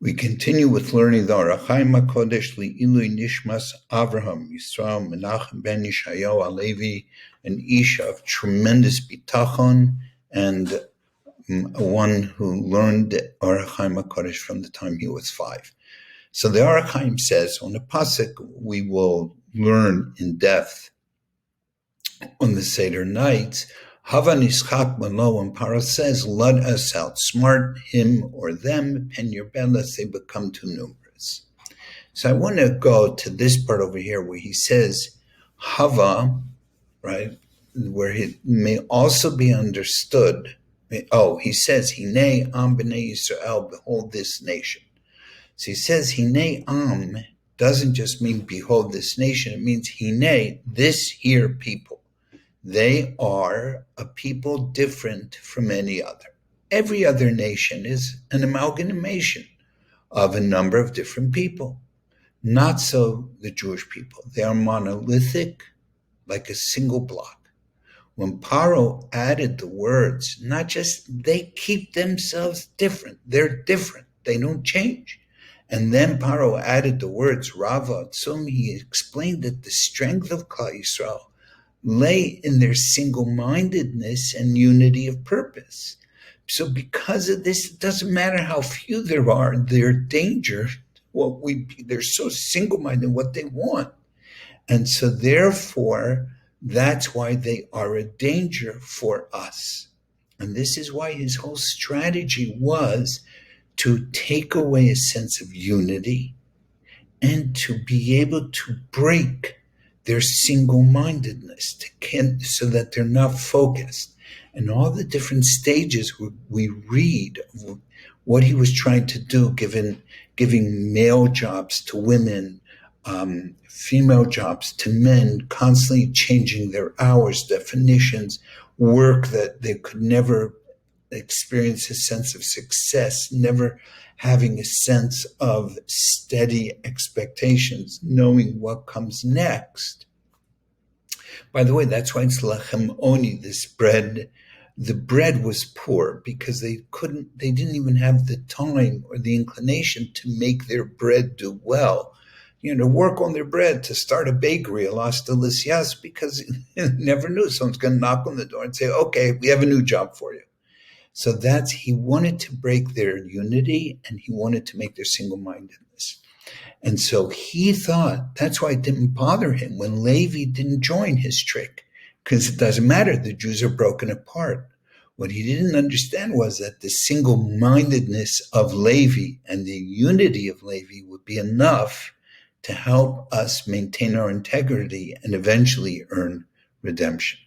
We continue with learning the HaChaim HaKodesh Li'ilui Nishmas Avraham Yisrael Menachem Ben Yishayahu Alevi, an ish of tremendous bitachon and one who learned the HaChaim HaKodesh from the time he was 5. So the HaChaim says, on the pasuk we will learn in depth on the Seder nights, Hava nischak malo, and Paro says, let us outsmart him or them, pen your bed, lest they become too numerous. So I want to go to this part over here where he says, Hava, right, where it may also be understood. He says, Hine am b'nei Yisrael, behold this nation. So he says, Hine am doesn't just mean behold this nation, it means Hine, this here people. They are a people different from any other. Every other nation is an amalgamation of a number of different people. Not so the Jewish people. They are monolithic, like a single block. When Paro added the words, not just they keep themselves different, they're different, they don't change. And then Paro added the words Rava Atzum, he explained that the strength of Klal Yisrael lay in their single-mindedness and unity of purpose. So because of this, it doesn't matter how few there are, they're danger. They're so single-minded what they want. And so therefore, that's why they are a danger for us. And this is why his whole strategy was to take away a sense of unity and to be able to break their single-mindedness, so that they're not focused. And all the different stages we read of what he was trying to do, giving male jobs to women, female jobs to men, constantly changing their hours, definitions, work that they could never experience a sense of success, never having a sense of steady expectations, knowing what comes next. By the way, that's why it's lechem oni, this bread. The bread was poor because they didn't even have the time or the inclination to make their bread do well. To work on their bread, to start a bakery, a las delicias, because you never knew someone's going to knock on the door and say, okay, we have a new job for you. So he wanted to break their unity and he wanted to make their single-mindedness. And so he thought, that's why it didn't bother him when Levi didn't join his trick, because it doesn't matter, the Jews are broken apart. What he didn't understand was that the single-mindedness of Levi and the unity of Levi would be enough to help us maintain our integrity and eventually earn redemption.